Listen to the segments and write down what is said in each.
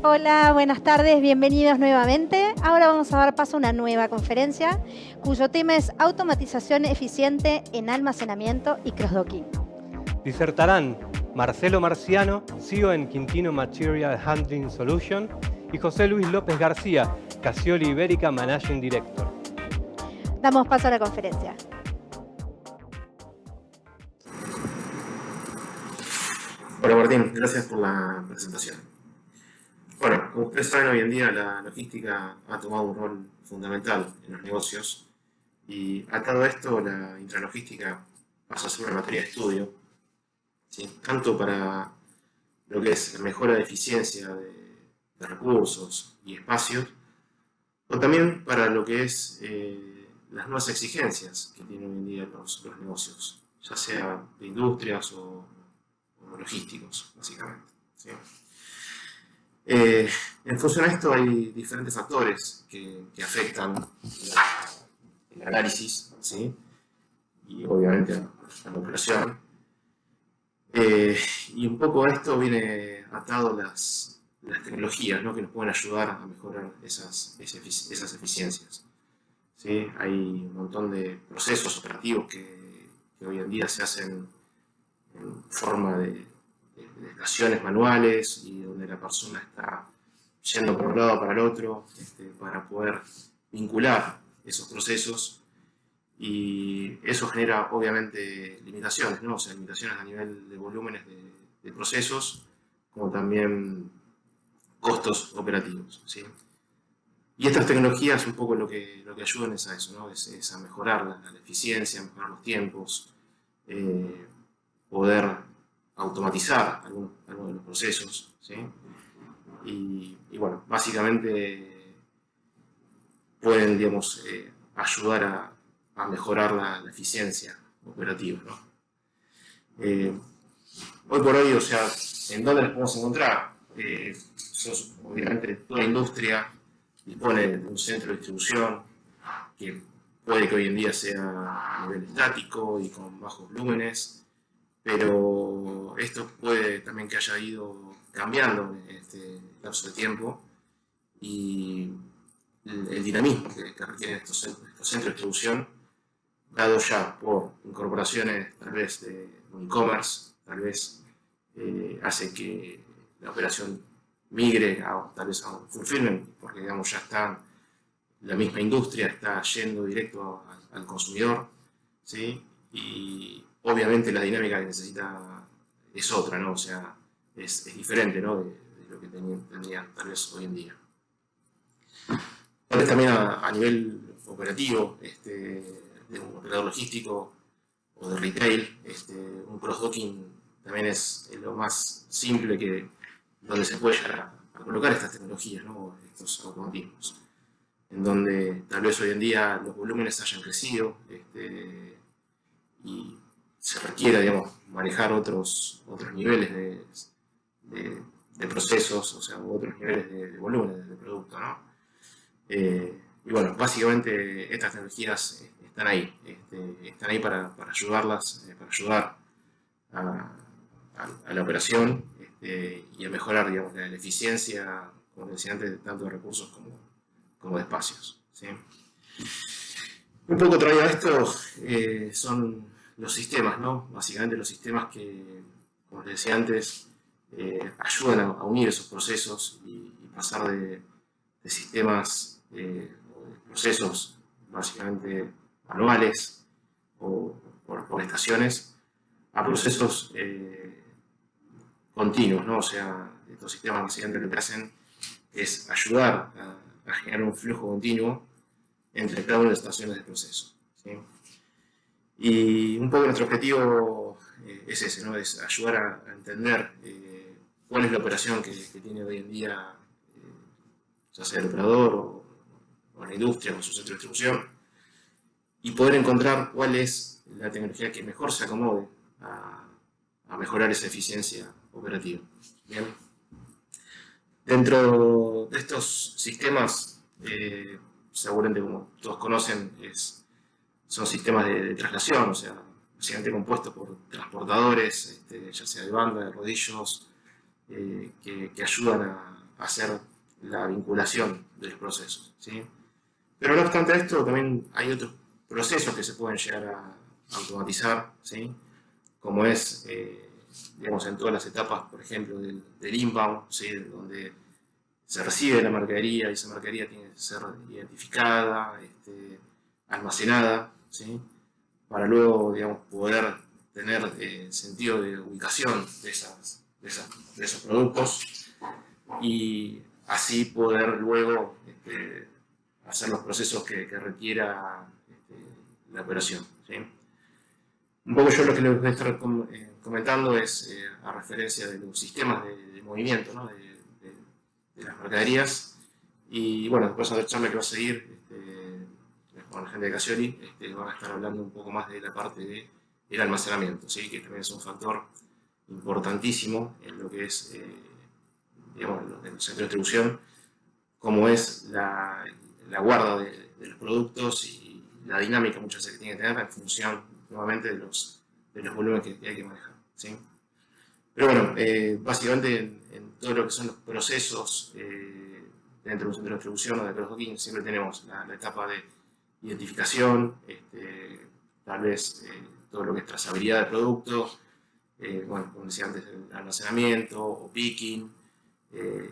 Hola, buenas tardes, bienvenidos nuevamente. Ahora vamos a dar paso a una nueva conferencia cuyo tema es automatización eficiente en almacenamiento y cross-docking. Disertarán Marcelo Marciano, CEO en Quintino Material Handling Solution, y José Luis López García, Casioli Ibérica Managing Director. Damos paso a la conferencia. Hola Martín, gracias por la presentación. Bueno, como ustedes saben, hoy en día la logística ha tomado un rol fundamental en los negocios y atado a esto la intralogística pasa a ser una materia de estudio, ¿sí? Tanto para lo que es la mejora de eficiencia de recursos y espacios, o también para lo que es las nuevas exigencias que tienen hoy en día los negocios, ya sea de industrias o logísticos, básicamente, ¿sí? En función a esto hay diferentes factores que afectan el análisis, ¿sí? Y obviamente a la operación. Y un poco a esto viene atado las tecnologías, ¿no? Que nos pueden ayudar a mejorar esas eficiencias, ¿sí? Hay un montón de procesos operativos que hoy en día se hacen en forma de estaciones manuales y donde la persona está yendo por un lado para el otro para poder vincular esos procesos, y eso genera obviamente limitaciones, ¿no? O sea, limitaciones a nivel de volúmenes de procesos, como también costos operativos, ¿sí? Y estas tecnologías un poco lo que ayudan es a eso, ¿no? Es a mejorar la eficiencia, mejorar los tiempos, poder automatizar algunos de los procesos, ¿sí? Y bueno, básicamente pueden, digamos, ayudar a mejorar la eficiencia operativa, ¿no? Hoy por hoy, o sea, ¿en dónde las podemos encontrar? Obviamente toda la industria dispone de un centro de distribución que puede que hoy en día sea a nivel estático y con bajos volúmenes, pero esto puede también que haya ido cambiando en este lapso de tiempo, y el dinamismo que requieren estos centros de distribución, dado ya por incorporaciones tal vez de un e-commerce, tal vez hace que la operación migre tal vez a un fulfillment, porque digamos ya está, la misma industria está yendo directo al consumidor, ¿sí? Y obviamente la dinámica que necesita es otra, ¿no? O sea, es diferente, ¿no? de lo que tendrían tal vez hoy en día. Tal vez también a nivel operativo, de un operador logístico o de retail, un cross-docking también es lo más simple donde se puede llegar a colocar estas tecnologías, ¿no? Estos automatismos, en donde tal vez hoy en día los volúmenes hayan crecido y se requiera, digamos, manejar otros niveles de procesos, o sea, otros niveles de volúmenes de producto, ¿no? Y bueno, básicamente estas tecnologías están ahí para ayudarlas, para ayudar a la operación y a mejorar, digamos, la eficiencia, como decía antes, tanto de recursos como de espacios, ¿sí? Un poco traído a esto son los sistemas, ¿no? Básicamente los sistemas que, como les decía antes, ayudan a unir esos procesos y pasar de sistemas o de procesos básicamente manuales o por estaciones a procesos continuos, ¿no? O sea, estos sistemas básicamente lo que hacen es ayudar a generar un flujo continuo entre cada una de las estaciones del proceso, ¿sí? Y un poco nuestro objetivo es ese, ¿no? Es ayudar a entender cuál es la operación que tiene hoy en día, ya sea el operador o la industria con su centro de distribución, y poder encontrar cuál es la tecnología que mejor se acomode a mejorar esa eficiencia operativa. ¿Bien? Dentro de estos sistemas, seguramente como todos conocen, son sistemas de traslación, o sea, básicamente compuestos por transportadores, ya sea de banda, de rodillos, que ayudan a hacer la vinculación de los procesos, ¿sí? Pero no obstante esto, también hay otros procesos que se pueden llegar a automatizar, ¿sí? Como es, digamos, en todas las etapas, por ejemplo, del inbound, ¿sí? Donde se recibe la mercadería y esa mercadería tiene que ser identificada, almacenada, ¿sí? Para luego, digamos, poder tener sentido de ubicación de esos productos y así poder luego hacer los procesos que requiera la operación, ¿sí? Un poco yo lo que les voy a estar comentando es a referencia de los sistemas de movimiento, ¿no? de las mercaderías. Y bueno, después de la charla que va a seguir con la gente de Casioli, van a estar hablando un poco más de la parte del almacenamiento, ¿sí? Que también es un factor importantísimo en lo que es, digamos, en el centro de distribución, como es la guarda de los productos y la dinámica muchas veces que tiene que tener en función nuevamente de los volúmenes que hay que manejar, ¿sí? Pero bueno, básicamente en todo lo que son los procesos dentro de un centro de distribución o de cross-docking siempre tenemos la etapa de identificación, tal vez todo lo que es trazabilidad de productos, bueno, como decía antes, el almacenamiento o picking,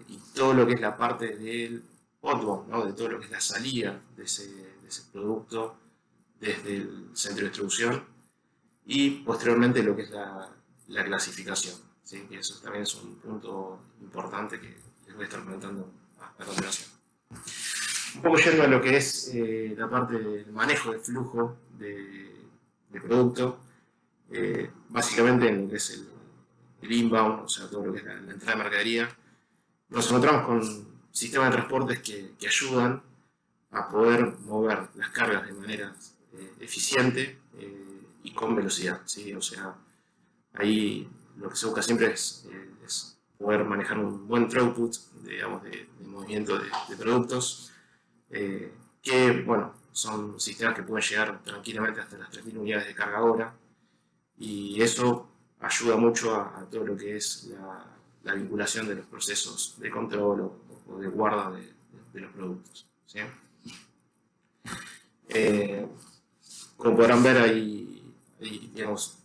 y todo lo que es la parte del outbound, ¿no? De todo lo que es la salida de ese producto desde el centro de distribución y posteriormente lo que es la clasificación, ¿sí? Que eso también es un punto importante que les voy a estar comentando a continuación. Un poco yendo a lo que es la parte del manejo del flujo de producto, básicamente en lo que es el inbound, o sea, todo lo que es la entrada de mercadería, nos encontramos con sistemas de transportes que ayudan a poder mover las cargas de manera eficiente y con velocidad, ¿sí? O sea, ahí lo que se busca siempre es poder manejar un buen throughput, digamos, de movimiento de productos, que, bueno, son sistemas que pueden llegar tranquilamente hasta las 3.000 unidades de carga hora, y eso ayuda mucho a todo lo que es la vinculación de los procesos de control o de guarda de los productos, ¿sí? Como podrán ver, hay, digamos,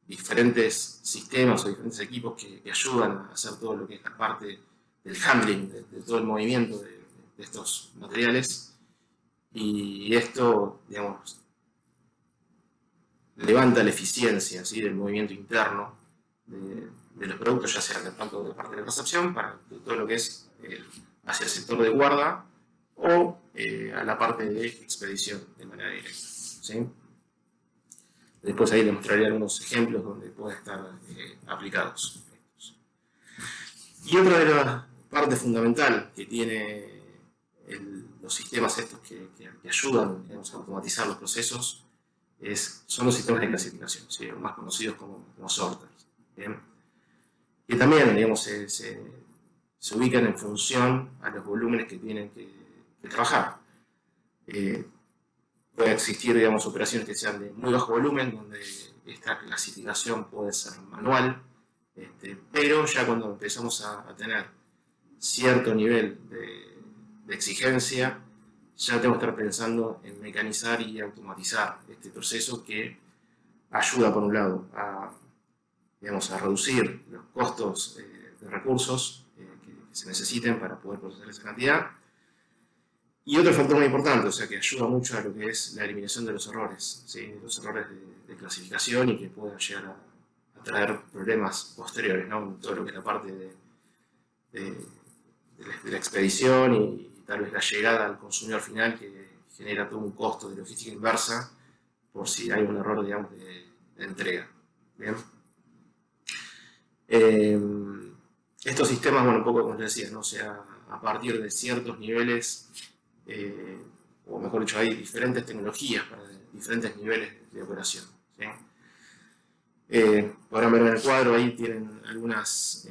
diferentes sistemas o diferentes equipos que ayudan a hacer todo lo que es la parte del handling, de todo el movimiento de estos materiales, y esto, digamos, levanta la eficiencia, ¿sí? Del movimiento interno de los productos, ya sea tanto de parte de recepción, para todo lo que es hacia el sector de guarda, o a la parte de expedición de manera directa, ¿sí? Después ahí les mostraré algunos ejemplos donde pueden estar aplicados. Y otra de las partes fundamentales que tiene los sistemas estos que ayudan, digamos, a automatizar los procesos son los sistemas de clasificación, ¿sí? Más conocidos como sorters, ¿bien? Que también, digamos, se ubican en función a los volúmenes que tienen que trabajar. Puede existir, digamos, operaciones que sean de muy bajo volumen, donde esta clasificación puede ser manual, pero ya cuando empezamos a tener cierto nivel de exigencia, ya tenemos que estar pensando en mecanizar y automatizar este proceso que ayuda, por un lado, digamos, a reducir los costos de recursos que se necesiten para poder procesar esa cantidad. Y otro factor muy importante, o sea, que ayuda mucho a lo que es la eliminación de los errores, ¿sí? Los errores de clasificación y que puedan llegar a traer problemas posteriores, ¿no? En todo lo que es la parte de la expedición y tal vez la llegada al consumidor final, que genera todo un costo de logística inversa por si hay un error, digamos, de entrega. ¿Bien? Estos sistemas, bueno, un poco como les decía, ¿no? O sea, a partir de ciertos niveles, o mejor dicho, hay diferentes tecnologías para diferentes niveles de operación, ¿sí? Podrán ver en el cuadro, ahí tienen algunas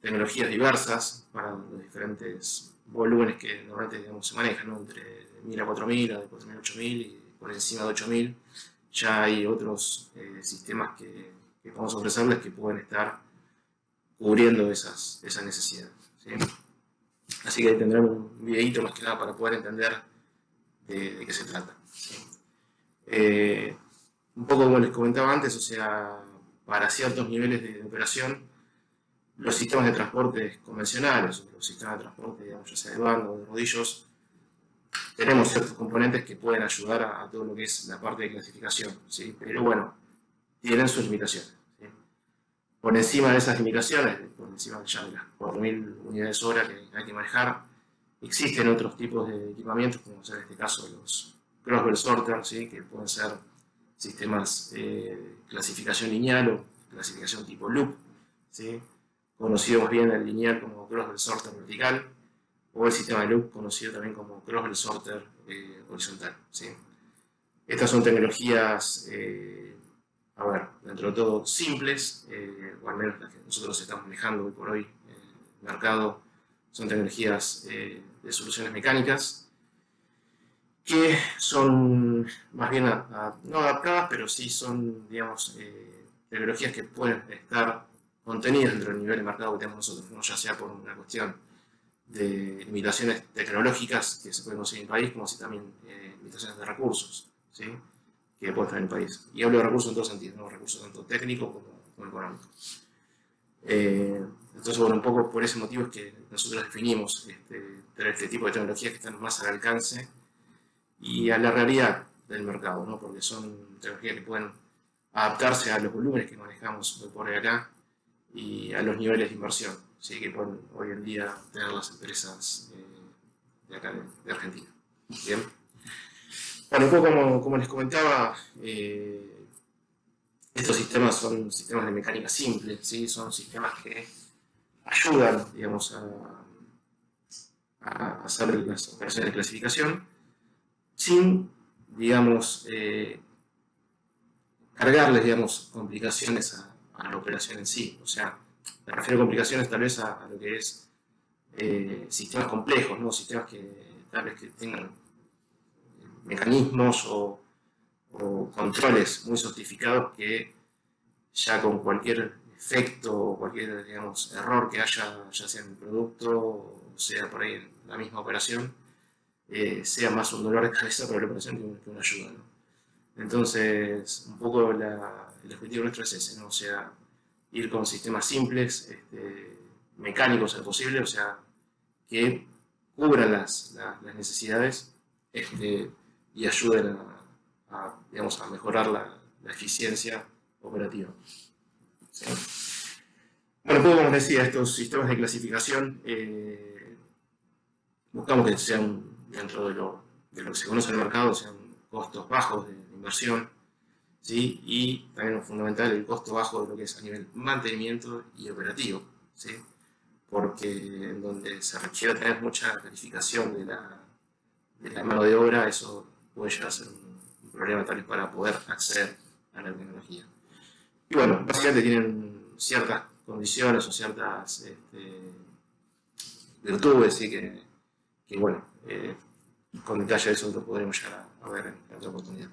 tecnologías diversas para los diferentes volúmenes que normalmente, digamos, se manejan, ¿no? Entre 1000 a 4000, de 4000 a 8000 y por encima de 8000 ya hay otros sistemas que podemos ofrecerles que pueden estar cubriendo esas necesidades, ¿sí? Así que ahí tendrán un videíto más que nada para poder entender de qué se trata. ¿Sí? Un poco como les comentaba antes, o sea, para ciertos niveles de operación, los sistemas de transporte convencionales, los sistemas de transporte, digamos, ya sea de banda o de rodillos, tenemos ciertos componentes que pueden ayudar a todo lo que es la parte de clasificación, ¿sí? Pero bueno, tienen sus limitaciones. ¿Sí? Por encima de esas limitaciones, por encima ya de las 4.000 unidades hora que hay que manejar, existen otros tipos de equipamientos, como en este caso los Crossbell Sorter, ¿sí? Que pueden ser sistemas de clasificación lineal o clasificación tipo loop, ¿sí? Conocido más bien el lineal como Crossbell Sorter vertical, o el sistema de loop conocido también como Crossbell Sorter horizontal. ¿Sí? Estas son tecnologías, dentro de todo simples, o al menos las que nosotros estamos manejando hoy por hoy en el mercado, son tecnologías de soluciones mecánicas que son más bien no adaptadas, pero sí son, digamos, tecnologías que pueden estar contenidas dentro del nivel de mercado que tenemos nosotros, ¿no? Ya sea por una cuestión de limitaciones tecnológicas que se pueden conseguir en el país, como así también limitaciones de recursos, ¿sí? Que pueden estar en el país. Y hablo de recursos en todos sentidos, ¿no? Recursos tanto técnicos como económicos. Entonces, bueno, un poco por ese motivo es que nosotros definimos este tipo de tecnologías que están más al alcance y a la realidad del mercado, ¿no? Porque son tecnologías que pueden adaptarse a los volúmenes que manejamos hoy por hoy acá y a los niveles de inversión, ¿sí? Que pueden hoy en día tener las empresas de acá de Argentina. Bien. Bueno, un poco como les comentaba, estos sistemas son sistemas de mecánica simple, ¿sí? Son sistemas que ayudan, digamos, a hacer las operaciones de clasificación sin, digamos, cargarles, digamos, complicaciones a la operación en sí. O sea, me refiero a complicaciones tal vez a lo que es sistemas complejos, ¿no? Sistemas que tal vez que tengan mecanismos o controles muy sofisticados que ya con cualquier efecto o cualquier, digamos, error que haya, ya sea en el producto o sea por ahí en la misma operación, sea más un dolor de cabeza para la operación que una ayuda, ¿no? Entonces, un poco el objetivo nuestro es ese, ¿no? O sea, ir con sistemas simples, mecánicos al posible, o sea, que cubran las necesidades y ayuden digamos, a mejorar la eficiencia operativa. ¿Sí? Bueno, como les decía, estos sistemas de clasificación buscamos que sean, dentro de lo que se conoce en el mercado, sean costos bajos de inversión, ¿sí? Y también fundamental el costo bajo de lo que es a nivel mantenimiento y operativo, ¿sí? Porque en donde se requiere tener mucha calificación de la mano de obra, eso puede llegar a ser un problema tal vez para poder acceder a la tecnología. Y bueno, básicamente tienen ciertas condiciones o ciertas virtudes, ¿sí? que bueno, con detalle eso lo podremos llegar a ver en otra oportunidad.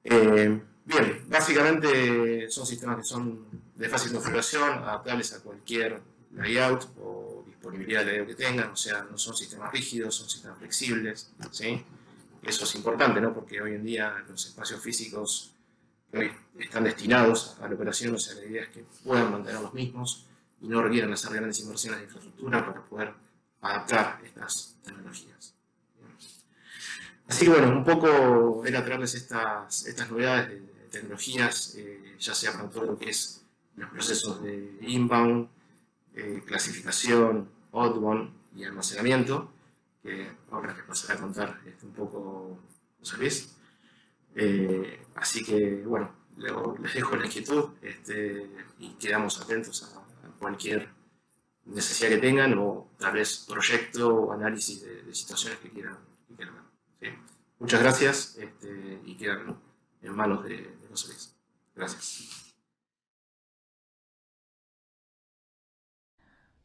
Bien, básicamente son sistemas que son de fácil configuración, adaptables a cualquier layout o disponibilidad de layout que tengan, o sea, no son sistemas rígidos, son sistemas flexibles, ¿sí? Eso es importante, ¿no? Porque hoy en día los espacios físicos que hoy están destinados a la operación, o sea, la idea es que puedan mantener los mismos y no requieran hacer grandes inversiones de infraestructura para poder adaptar estas tecnologías. Así que bueno, un poco era traerles estas novedades de tecnologías, ya sea para todo lo que es los procesos de inbound, clasificación, outbound y almacenamiento, que ahora les pasaré a contar un poco José Luis. Así que bueno, les dejo la inquietud y quedamos atentos a cualquier necesidad que tengan o tal vez proyecto o análisis de situaciones que quieran ver. ¿Sí? Muchas gracias y quedan en manos de José Luis. Gracias.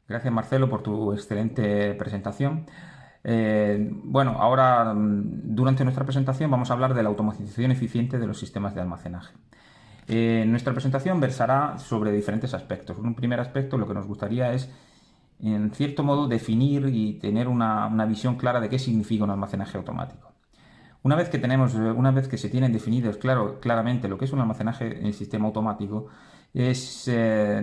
Gracias, Marcelo, por tu excelente presentación. Bueno, ahora durante nuestra presentación vamos a hablar de la automatización eficiente de los sistemas de almacenaje. Nuestra presentación versará sobre diferentes aspectos. En un primer aspecto, lo que nos gustaría es en cierto modo, definir y tener una visión clara de qué significa un almacenaje automático. Una vez que se tienen definidos claramente lo que es un almacenaje en sistema automático, es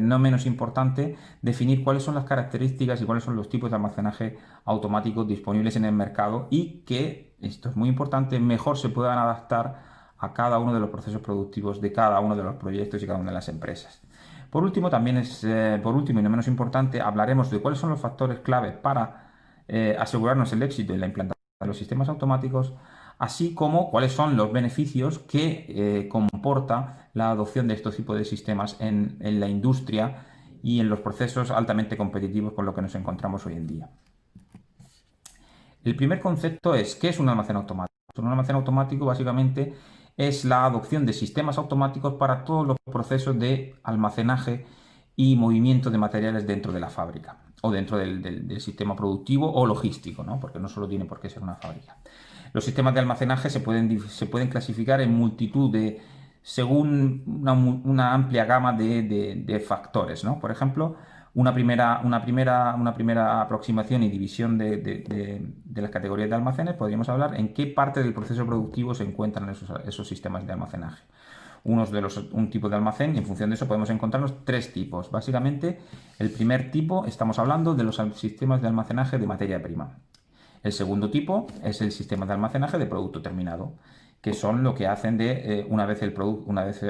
no menos importante definir cuáles son las características y cuáles son los tipos de almacenaje automático disponibles en el mercado y que, esto es muy importante, mejor se puedan adaptar a cada uno de los procesos productivos de cada uno de los proyectos y cada una de las empresas. Por último, por último y no menos importante, hablaremos de cuáles son los factores clave para asegurarnos el éxito en la implantación de los sistemas automáticos, así como cuáles son los beneficios que comporta la adopción de estos tipos de sistemas en la industria y en los procesos altamente competitivos con los que nos encontramos hoy en día. El primer concepto es, ¿qué es un almacén automático? Un almacén automático básicamente es la adopción de sistemas automáticos para todos los procesos de almacenaje y movimiento de materiales dentro de la fábrica o dentro del sistema productivo o logístico, ¿no? Porque no solo tiene por qué ser una fábrica. Los sistemas de almacenaje se pueden clasificar en multitud según una amplia gama de factores, ¿no? Por ejemplo, una primera aproximación y división de las categorías de almacenes, podríamos hablar en qué parte del proceso productivo se encuentran esos sistemas de almacenaje. Un tipo de almacén, y en función de eso podemos encontrarnos tres tipos. Básicamente, el primer tipo, estamos hablando de los sistemas de almacenaje de materia prima. El segundo tipo es el sistema de almacenaje de producto terminado, que son lo que hacen una vez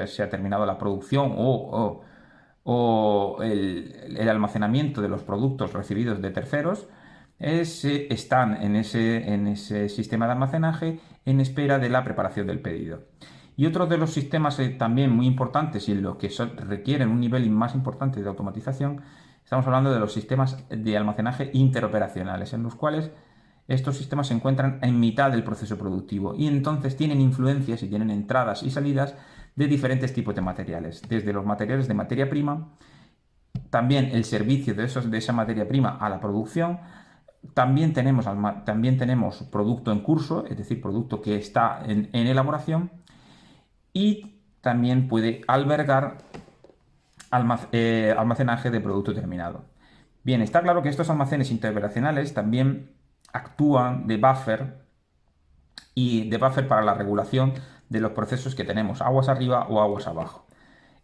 se ha terminado la producción o el almacenamiento de los productos recibidos de terceros, están en ese sistema de almacenaje en espera de la preparación del pedido. Y otro de los sistemas también muy importantes y en los que requieren un nivel más importante de automatización, estamos hablando de los sistemas de almacenaje interoperacionales, en los cuales estos sistemas se encuentran en mitad del proceso productivo y entonces tienen influencias y tienen entradas y salidas de diferentes tipos de materiales, desde los materiales de materia prima, también el servicio de esa materia prima a la producción. También tenemos producto en curso, es decir, producto que está en elaboración, y también puede albergar almacenaje de producto terminado. Bien, está claro que estos almacenes interoperacionales también actúan de buffer para la regulación de los procesos que tenemos, aguas arriba o aguas abajo.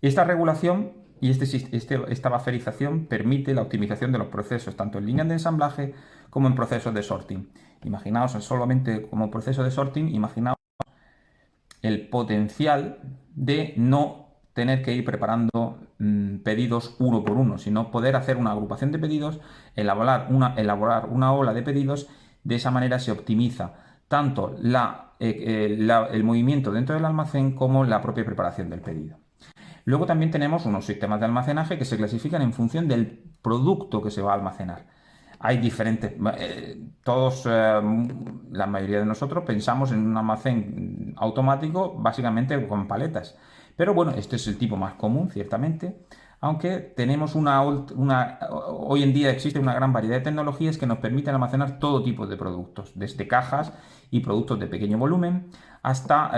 Esta regulación y esta bufferización permite la optimización de los procesos, tanto en líneas de ensamblaje como en procesos de sorting. Imaginaos solamente como proceso de sorting, imaginaos el potencial de no tener que ir preparando pedidos uno por uno, sino poder hacer una agrupación de pedidos, elaborar una ola de pedidos. De esa manera se optimiza tanto el movimiento dentro del almacén como la propia preparación del pedido. Luego también tenemos unos sistemas de almacenaje que se clasifican en función del producto que se va a almacenar. Hay diferentes, la mayoría de nosotros pensamos en un almacén automático básicamente con paletas. Pero bueno, este es el tipo más común, ciertamente, aunque tenemos hoy en día existe una gran variedad de tecnologías que nos permiten almacenar todo tipo de productos, desde cajas y productos de pequeño volumen hasta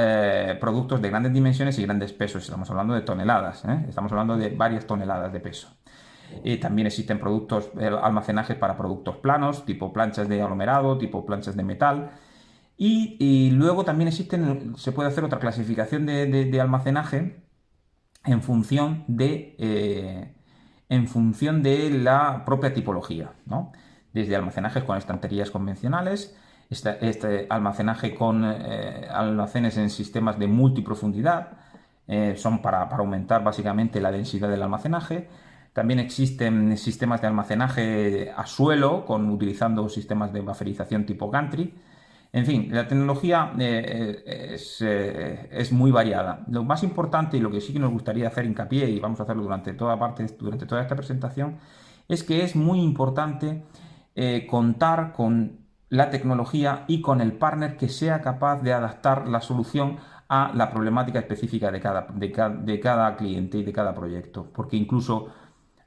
productos de grandes dimensiones y grandes pesos. Estamos hablando de toneladas, estamos hablando de varias toneladas de peso. También existen almacenajes para productos planos, tipo planchas de aglomerado, tipo planchas de metal. Y luego también se puede hacer otra clasificación de almacenaje en función de la propia tipología, ¿no? Desde almacenajes con estanterías convencionales, este almacenaje con almacenes en sistemas de multiprofundidad, son para aumentar básicamente la densidad del almacenaje. También existen sistemas de almacenaje a suelo, utilizando sistemas de bufferización tipo gantry. En fin, la tecnología es muy variada. Lo más importante y lo que sí que nos gustaría hacer hincapié, y vamos a hacerlo durante toda esta presentación, es que es muy importante contar con la tecnología y con el partner que sea capaz de adaptar la solución a la problemática específica de cada cliente y de cada proyecto. Porque incluso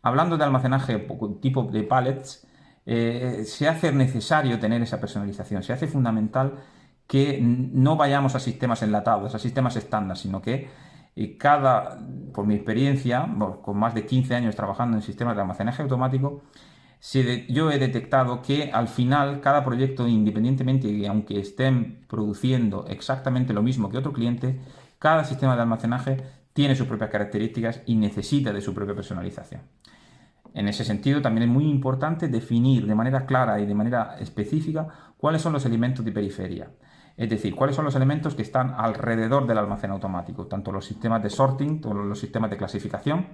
hablando de almacenaje tipo de pallets, se hace necesario tener esa personalización, se hace fundamental que no vayamos a sistemas enlatados, a sistemas estándar, sino que por mi experiencia, con más de 15 años trabajando en sistemas de almacenaje automático, yo he detectado que al final cada proyecto, independientemente de aunque estén produciendo exactamente lo mismo que otro cliente, cada sistema de almacenaje tiene sus propias características y necesita de su propia personalización. En ese sentido, también es muy importante definir de manera clara y de manera específica cuáles son los elementos de periferia. Es decir, cuáles son los elementos que están alrededor del almacén automático, tanto los sistemas de sorting, todos los sistemas de clasificación,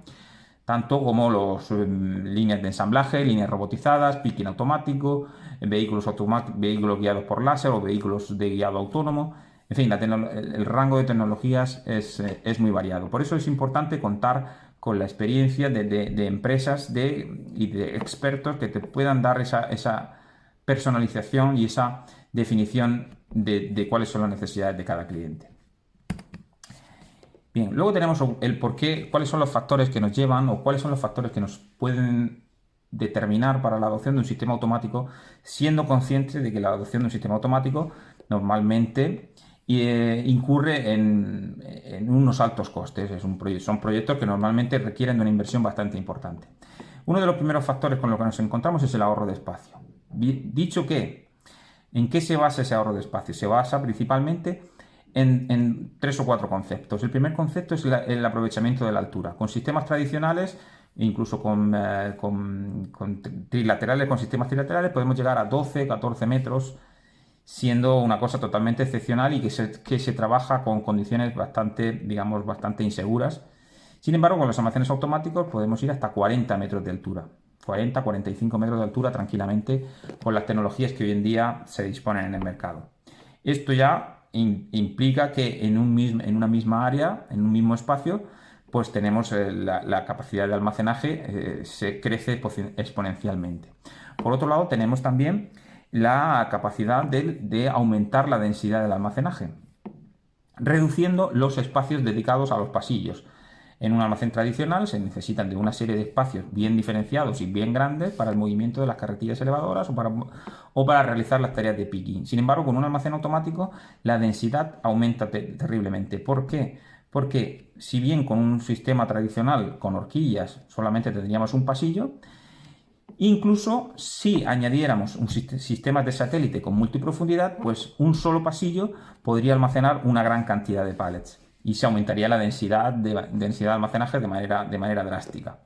tanto como las líneas de ensamblaje, líneas robotizadas, picking automático, vehículos guiados por láser o vehículos de guiado autónomo. En fin, el rango de tecnologías es muy variado. Por eso es importante contar con la experiencia de empresas y de expertos que te puedan dar esa personalización y esa definición de cuáles son las necesidades de cada cliente. Bien, luego tenemos el por qué, cuáles son los factores que nos llevan o cuáles son los factores que nos pueden determinar para la adopción de un sistema automático, siendo conscientes de que la adopción de un sistema automático normalmente incurre en unos altos costes. Son proyectos que normalmente requieren de una inversión bastante importante. Uno de los primeros factores con los que nos encontramos es el ahorro de espacio. Dicho que, ¿en qué se basa ese ahorro de espacio? Se basa principalmente en 3 o 4 conceptos. El primer concepto es el aprovechamiento de la altura. Con sistemas tradicionales, incluso con trilaterales, con sistemas trilaterales, podemos llegar a 12, 14 metros, siendo una cosa totalmente excepcional y que se trabaja con condiciones bastante inseguras. Sin embargo, con los almacenes automáticos podemos ir hasta 40 metros de altura. 40, 45 metros de altura tranquilamente con las tecnologías que hoy en día se disponen en el mercado. Esto ya implica que en una misma área, en un mismo espacio, pues tenemos la capacidad de almacenaje se crece exponencialmente. Por otro lado, tenemos también la capacidad de aumentar la densidad del almacenaje, reduciendo los espacios dedicados a los pasillos. En un almacén tradicional se necesitan de una serie de espacios bien diferenciados y bien grandes para el movimiento de las carretillas elevadoras o para realizar las tareas de picking. Sin embargo, con un almacén automático la densidad aumenta terriblemente. ¿Por qué? Porque si bien con un sistema tradicional con horquillas solamente tendríamos un pasillo, incluso si añadiéramos un sistema de satélite con multiprofundidad, pues un solo pasillo podría almacenar una gran cantidad de pallets y se aumentaría la densidad de almacenaje de manera drástica.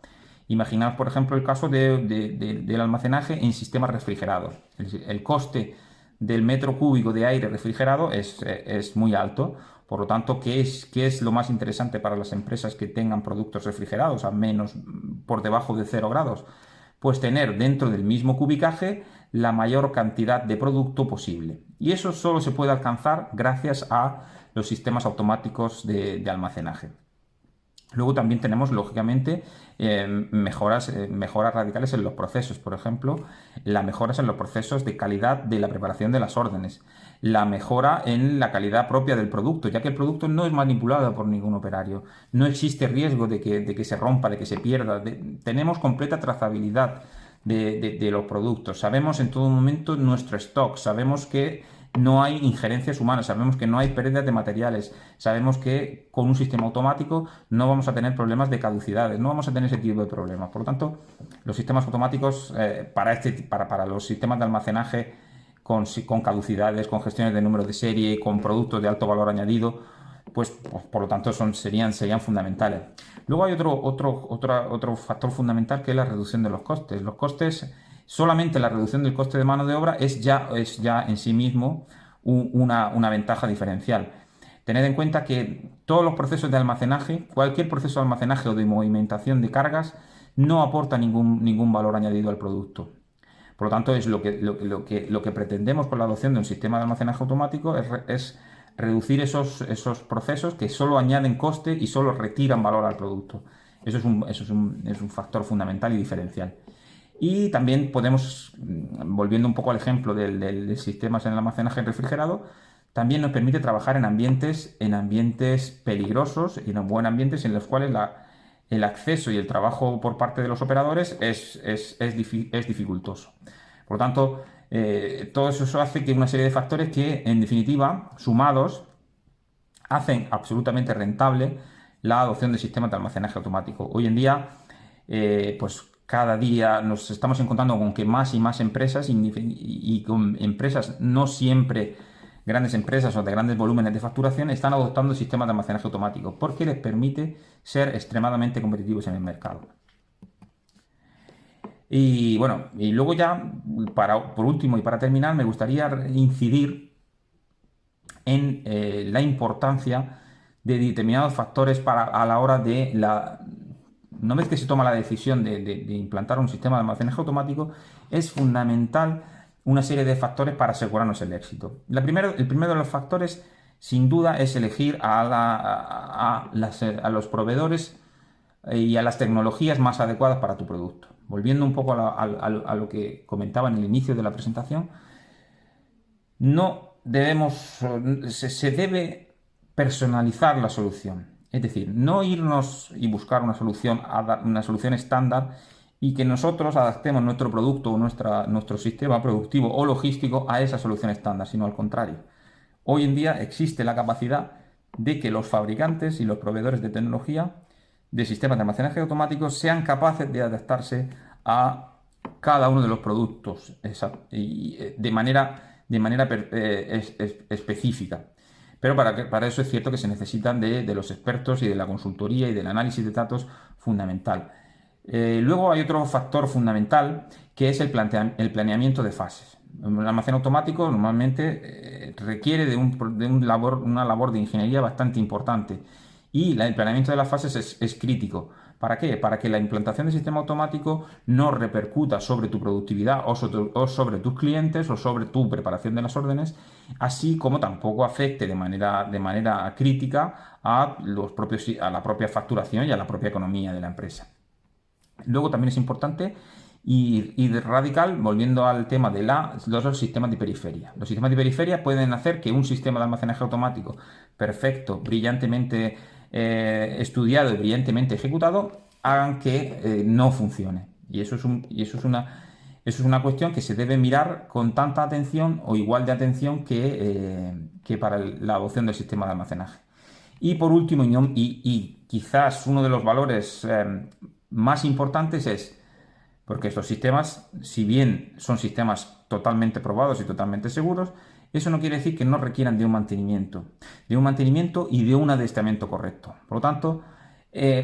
Imaginaos, por ejemplo, el caso del almacenaje en sistemas refrigerados. El coste del metro cúbico de aire refrigerado es muy alto. Por lo tanto, ¿qué es lo más interesante para las empresas que tengan productos refrigerados por debajo de 0 grados? Pues tener dentro del mismo cubicaje la mayor cantidad de producto posible. Y eso solo se puede alcanzar gracias a los sistemas automáticos de almacenaje. Luego también tenemos, lógicamente, mejoras radicales en los procesos. Por ejemplo, las mejoras en los procesos de calidad de la preparación de las órdenes. La mejora en la calidad propia del producto, ya que el producto no es manipulado por ningún operario. No existe riesgo de que se rompa, de que se pierda. Tenemos completa trazabilidad de los productos. Sabemos en todo momento nuestro stock. Sabemos que no hay injerencias humanas, sabemos que no hay pérdidas de materiales, sabemos que con un sistema automático no vamos a tener problemas de caducidades, no vamos a tener ese tipo de problemas. Por lo tanto, los sistemas automáticos para los sistemas de almacenaje con caducidades, con gestiones de número de serie, con productos de alto valor añadido, pues por lo tanto serían fundamentales. Luego hay otro factor fundamental que es la reducción de los costes. Los costes, solamente la reducción del coste de mano de obra es ya en sí mismo una ventaja diferencial. Tened en cuenta que todos los procesos de almacenaje, cualquier proceso de almacenaje o de movimentación de cargas, no aporta ningún valor añadido al producto. Por lo tanto, es lo que pretendemos con la adopción de un sistema de almacenaje automático es reducir esos procesos que solo añaden coste y solo retiran valor al producto. Eso es un factor fundamental y diferencial. Y también podemos, volviendo un poco al ejemplo de sistemas en el almacenaje refrigerado, también nos permite trabajar en ambientes peligrosos y en buenos ambientes en los cuales el acceso y el trabajo por parte de los operadores es dificultoso. Por lo tanto, todo eso hace que una serie de factores que, en definitiva, sumados, hacen absolutamente rentable la adopción de sistemas de almacenaje automático. Hoy en día, pues cada día nos estamos encontrando con que más y más empresas y con empresas no siempre grandes empresas o de grandes volúmenes de facturación están adoptando sistemas de almacenaje automático porque les permite ser extremadamente competitivos en el mercado. Y bueno, y luego ya, por último y para terminar, me gustaría incidir en la importancia de determinados factores a la hora de una vez que se toma la decisión de implantar un sistema de almacenaje automático, es fundamental una serie de factores para asegurarnos el éxito. El primero de los factores, sin duda, es elegir a los proveedores y a las tecnologías más adecuadas para tu producto. Volviendo un poco a lo que comentaba en el inicio de la presentación, se debe personalizar la solución. Es decir, no irnos y buscar una solución estándar y que nosotros adaptemos nuestro producto o nuestro sistema productivo o logístico a esa solución estándar, sino al contrario. Hoy en día existe la capacidad de que los fabricantes y los proveedores de tecnología de sistemas de almacenaje automático sean capaces de adaptarse a cada uno de los productos de manera específica. Pero para eso es cierto que se necesitan de los expertos y de la consultoría y del análisis de datos fundamental. Luego hay otro factor fundamental que es el planeamiento de fases. El almacén automático normalmente requiere de una labor de ingeniería bastante importante y el planeamiento de las fases es crítico. ¿Para qué? Para que la implantación del sistema automático no repercuta sobre tu productividad o sobre tus clientes o sobre tu preparación de las órdenes, así como tampoco afecte de manera crítica a la propia facturación y a la propia economía de la empresa. Luego también es importante y radical, volviendo al tema de los sistemas de periferia. Los sistemas de periferia pueden hacer que un sistema de almacenaje automático perfecto, brillantemente estudiado y brillantemente ejecutado, hagan que no funcione. Y eso es una cuestión que se debe mirar con tanta atención o igual de atención que para la adopción del sistema de almacenaje. Y por último, y quizás uno de los valores más importantes es, porque estos sistemas, si bien son sistemas totalmente probados y totalmente seguros, eso no quiere decir que no requieran de un mantenimiento y de un adiestramiento correcto. Por lo tanto,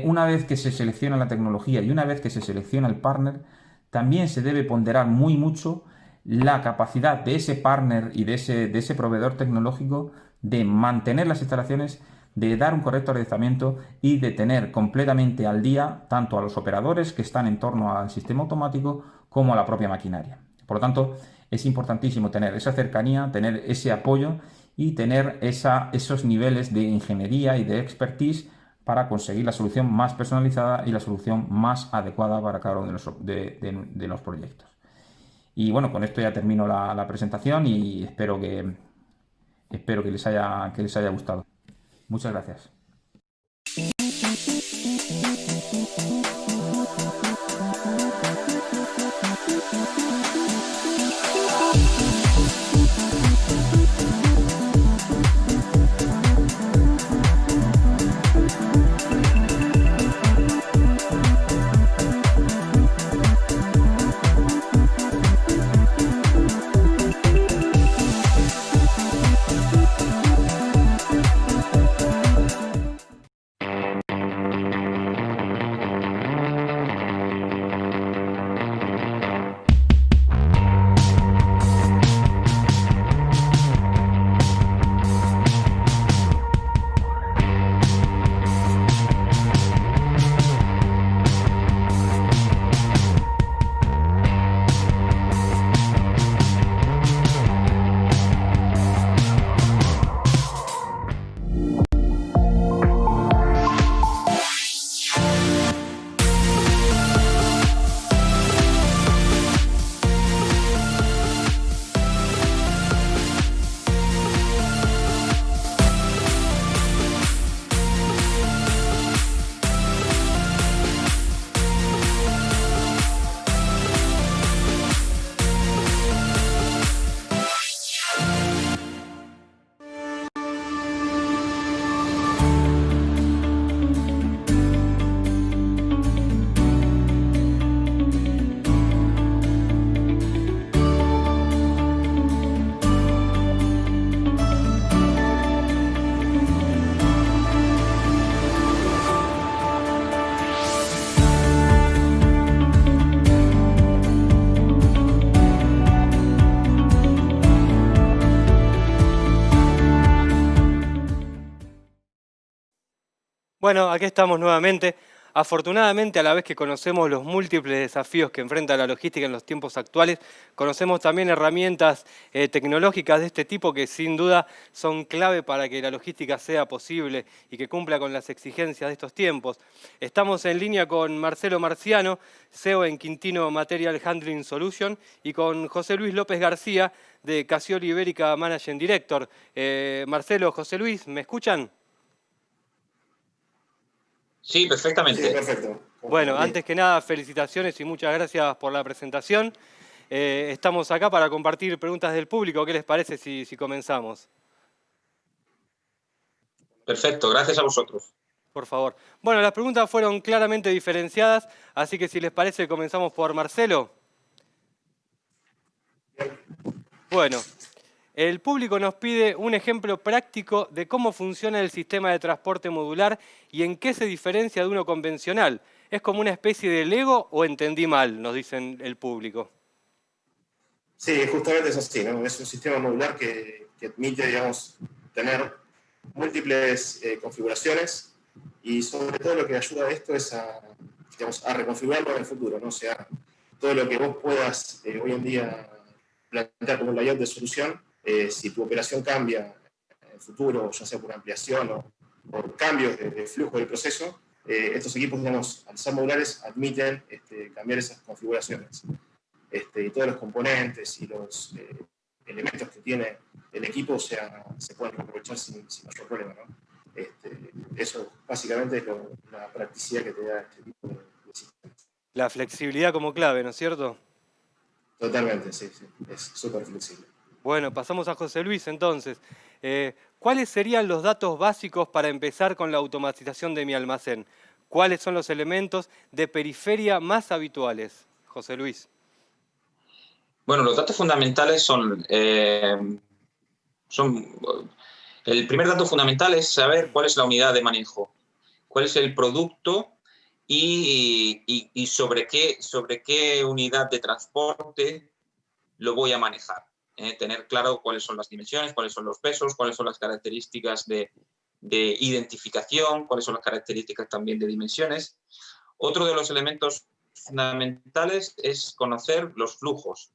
una vez que se selecciona la tecnología y una vez que se selecciona el partner, también se debe ponderar mucho la capacidad de ese partner y de ese proveedor tecnológico de mantener las instalaciones, de dar un correcto adiestramiento y de tener completamente al día tanto a los operadores que están en torno al sistema automático como a la propia maquinaria. Por lo tanto, es importantísimo tener esa cercanía, tener ese apoyo y tener esos niveles de ingeniería y de expertise para conseguir la solución más personalizada y la solución más adecuada para cada uno de los proyectos. Y bueno, con esto ya termino la presentación y espero que les haya gustado. Muchas gracias. Bueno, aquí estamos nuevamente. Afortunadamente, a la vez que conocemos los múltiples desafíos que enfrenta la logística en los tiempos actuales, conocemos también herramientas tecnológicas de este tipo que sin duda son clave para que la logística sea posible y que cumpla con las exigencias de estos tiempos. Estamos en línea con Marcelo Marciano, CEO en Quintino Material Handling Solution, y con José Luis López García, de Casioli Ibérica Managing Director. Marcelo, José Luis, ¿me escuchan? Sí, Sí, perfectamente. perfecto. Bueno, Sí. antes que nada, felicitaciones y muchas gracias por la presentación. Estamos acá para compartir preguntas del público. ¿Qué les parece si comenzamos? Perfecto, gracias a vosotros. Por favor. Bueno, las preguntas fueron claramente diferenciadas, así que si les parece, comenzamos por Marcelo. Bueno, el público nos pide un ejemplo práctico de cómo funciona el sistema de transporte modular y en qué se diferencia de uno convencional. ¿Es como una especie de Lego o entendí mal? Nos dicen el público. Sí, justamente es así, ¿no? Es un sistema modular que admite, digamos, tener múltiples configuraciones y sobre todo lo que ayuda a esto es digamos, a reconfigurarlo en el futuro, ¿no? O sea, todo lo que vos puedas hoy en día plantear como un layout de solución, si tu operación cambia en el futuro, ya sea por ampliación o por cambios de flujo del proceso, estos equipos, digamos, al ser modulares, admiten cambiar esas configuraciones. Y todos los componentes y los elementos que tiene el equipo, o sea, se pueden aprovechar sin mayor problema, ¿no? Eso básicamente es la practicidad que te da este tipo de sistemas. La flexibilidad como clave, ¿no es cierto? Totalmente, sí, sí, es súper flexible. Bueno, pasamos a José Luis entonces. ¿Cuáles serían los datos básicos para empezar con la automatización de mi almacén? ¿Cuáles son los elementos de periferia más habituales? José Luis. Bueno, los datos fundamentales son el primer dato fundamental es saber cuál es la unidad de manejo, cuál es el producto y sobre qué unidad de transporte lo voy a manejar. Tener claro cuáles son las dimensiones, cuáles son los pesos, cuáles son las características de identificación, cuáles son las características también de dimensiones. Otro de los elementos fundamentales es conocer los flujos,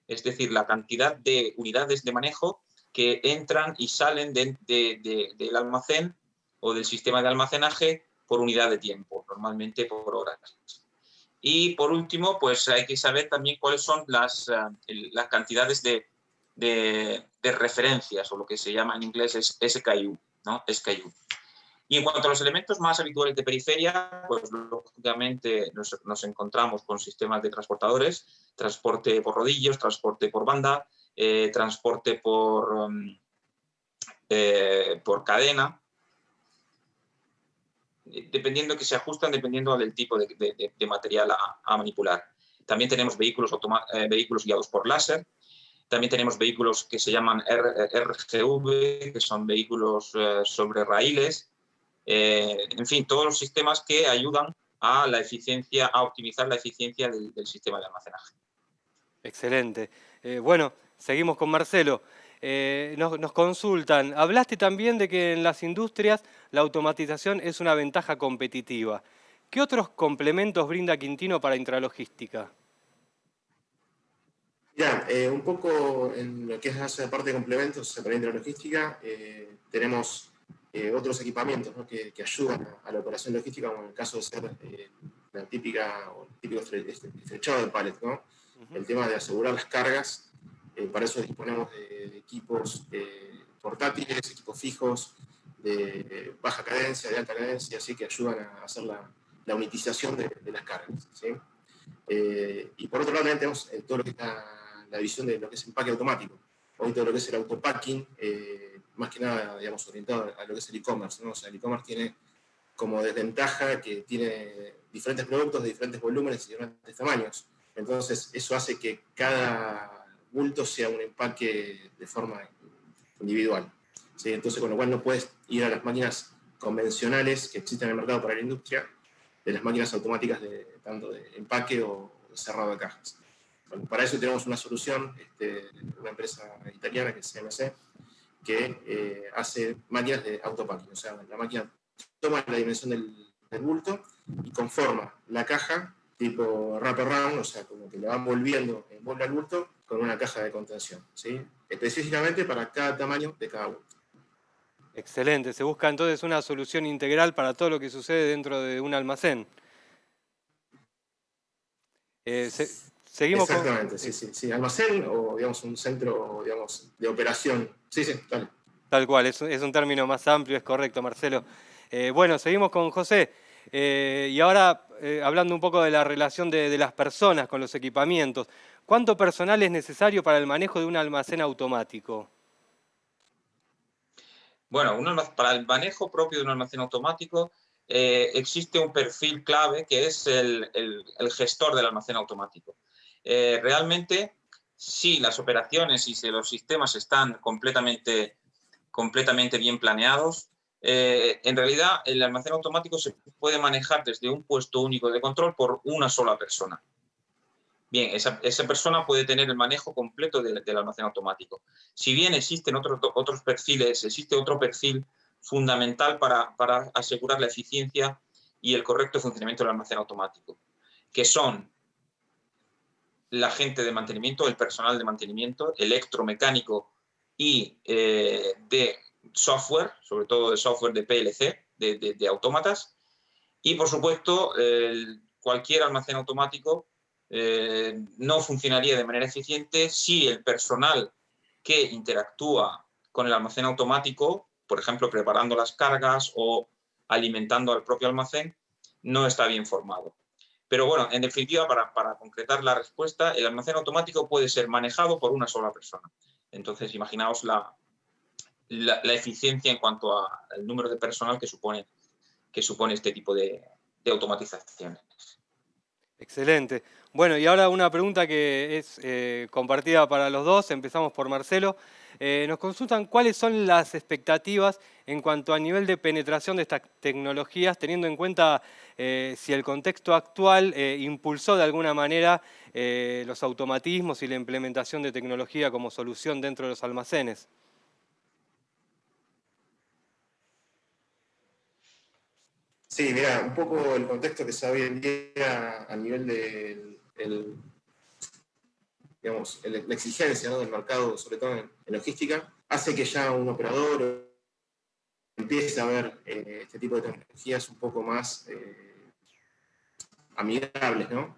es decir, la cantidad de unidades de manejo que entran y salen del almacén o del sistema de almacenaje por unidad de tiempo, normalmente por horas. Y por último, pues hay que saber también cuáles son las cantidades de referencias, o lo que se llama en inglés es SKU, ¿no? SKU. Y en cuanto a los elementos más habituales de periferia, pues lógicamente nos encontramos con sistemas de transportadores, transporte por rodillos, transporte por banda, transporte por cadena, dependiendo que se ajustan, dependiendo del tipo de material a manipular. También tenemos vehículos guiados por láser. También tenemos vehículos que se llaman RGV, que son vehículos sobre raíles. En fin, todos los sistemas que ayudan a optimizar la eficiencia del sistema de almacenaje. Excelente. Bueno, seguimos con Marcelo. Nos consultan. Hablaste también de que en las industrias la automatización es una ventaja competitiva. ¿Qué otros complementos brinda Quintino para intralogística? Ya, un poco en lo que es la parte de complementos para intralogística, tenemos otros equipamientos, ¿no? que ayudan a la operación logística, como en el caso de ser el típico estrechado de pallet, ¿no? El tema de asegurar las cargas. Para eso disponemos de equipos portátiles, equipos fijos, de baja cadencia, de alta cadencia, así que ayudan a hacer la unitización de las cargas, ¿sí? Y por otro lado también tenemos todo lo que es la división de lo que es empaque automático. Hoy todo lo que es el autopacking, más que nada, digamos, orientado a lo que es el e-commerce, ¿no? O sea, el e-commerce tiene como desventaja que tiene diferentes productos de diferentes volúmenes y diferentes tamaños. Entonces, eso hace que cada bulto sea un empaque de forma individual, ¿sí? Entonces, con lo cual no puedes ir a las máquinas convencionales que existen en el mercado para la industria, de las máquinas automáticas tanto de empaque o de cerrado de cajas. Bueno, para eso tenemos una solución, una empresa italiana que es CMC, que hace máquinas de autopacking. O sea, la máquina toma la dimensión del bulto y conforma la caja tipo wraparound, o sea, como que le van envuelve al bulto con una caja de contención, ¿sí? Específicamente para cada tamaño de cada bulto. Excelente, se busca entonces una solución integral para todo lo que sucede dentro de un almacén. Seguimos Exactamente, sí. Almacén o, digamos, un centro, digamos, de operación. Sí, dale. Tal cual, es un término más amplio, es correcto, Marcelo. Bueno, seguimos con José. Y ahora, hablando un poco de la relación de las personas con los equipamientos, ¿cuánto personal es necesario para el manejo de un almacén automático? Bueno, para el manejo propio de un almacén automático existe un perfil clave que es el gestor del almacén automático. Realmente, si las operaciones y si los sistemas están completamente bien planeados, en realidad el almacén automático se puede manejar desde un puesto único de control por una sola persona. Bien, esa persona puede tener el manejo completo del almacén automático. Si bien existen otros perfiles, existe otro perfil fundamental para asegurar la eficiencia y el correcto funcionamiento del almacén automático, que son la gente de mantenimiento, el personal de mantenimiento, electromecánico y de software, sobre todo de software de PLC, de autómatas, y por supuesto cualquier almacén automático no funcionaría de manera eficiente si el personal que interactúa con el almacén automático, por ejemplo, preparando las cargas o alimentando al propio almacén, no está bien formado. Pero bueno, en definitiva, para concretar la respuesta, el almacén automático puede ser manejado por una sola persona. Entonces, imaginaos la eficiencia en cuanto al número de personal que supone este tipo de automatizaciones. Excelente. Bueno, y ahora una pregunta que es compartida para los dos. Empezamos por Marcelo. Nos consultan cuáles son las expectativas en cuanto a nivel de penetración de estas tecnologías, teniendo en cuenta si el contexto actual impulsó de alguna manera los automatismos y la implementación de tecnología como solución dentro de los almacenes. Sí, mira, un poco el contexto que se da hoy en día a nivel de la exigencia, ¿no?, del mercado, sobre todo en logística, hace que ya un operador empiece a ver este tipo de tecnologías un poco más amigables, ¿no?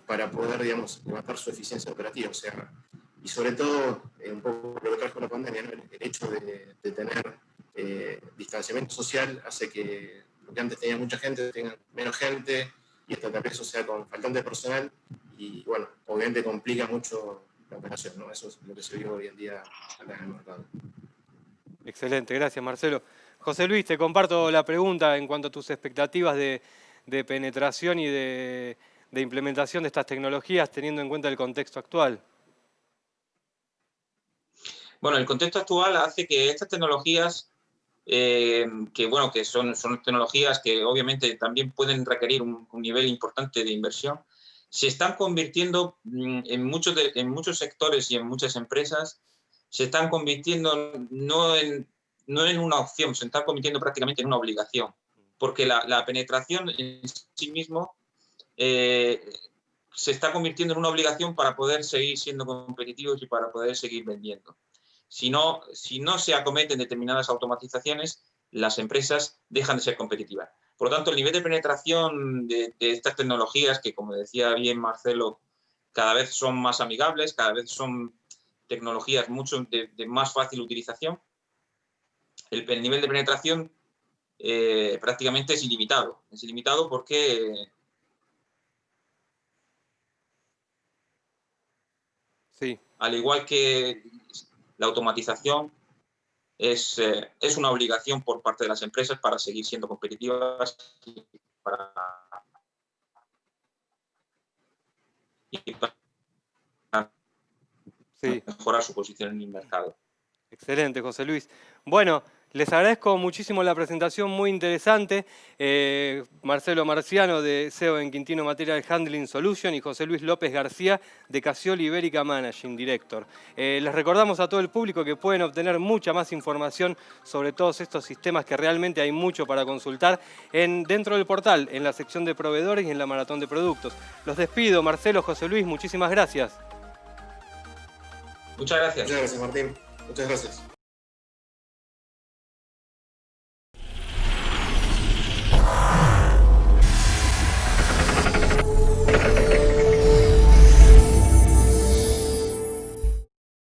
Para poder, digamos, levantar su eficiencia operativa. O sea, y sobre todo, un poco lo que trajo la pandemia, ¿no?, el hecho de tener distanciamiento social hace que lo que antes tenía mucha gente tenga menos gente, y esto también eso sea con faltante personal, y bueno, obviamente complica mucho la operación, ¿no? Eso es lo que se vive hoy en día acá en el mercado. Excelente, gracias Marcelo. José Luis, te comparto la pregunta en cuanto a tus expectativas de penetración y de implementación de estas tecnologías teniendo en cuenta el contexto actual. Bueno, el contexto actual hace que estas tecnologías, que son tecnologías que obviamente también pueden requerir un nivel importante de inversión, se están convirtiendo en muchos sectores y en muchas empresas, se están convirtiendo no en una opción, se están convirtiendo prácticamente en una obligación, porque la penetración en sí mismo se está convirtiendo en una obligación para poder seguir siendo competitivos y para poder seguir vendiendo. Si no se acometen determinadas automatizaciones, las empresas dejan de ser competitivas. Por lo tanto, el nivel de penetración de estas tecnologías, que como decía bien Marcelo, cada vez son más amigables, cada vez son tecnologías mucho de más fácil utilización, el nivel de penetración prácticamente es ilimitado. Es ilimitado porque Sí. Al igual que la automatización es una obligación por parte de las empresas para seguir siendo competitivas y para Sí. mejorar su posición en el mercado. Excelente, José Luis. Bueno, Les agradezco muchísimo la presentación, muy interesante. Marcelo Marciano, de CEO en Quintino Material Handling Solution, y José Luis López García, de Casioli Ibérica Managing Director. Les recordamos a todo el público que pueden obtener mucha más información sobre todos estos sistemas, que realmente hay mucho para consultar dentro del portal, en la sección de proveedores y en la maratón de productos. Los despido, Marcelo, José Luis, muchísimas gracias. Muchas gracias. Muchas gracias, Martín. Muchas gracias.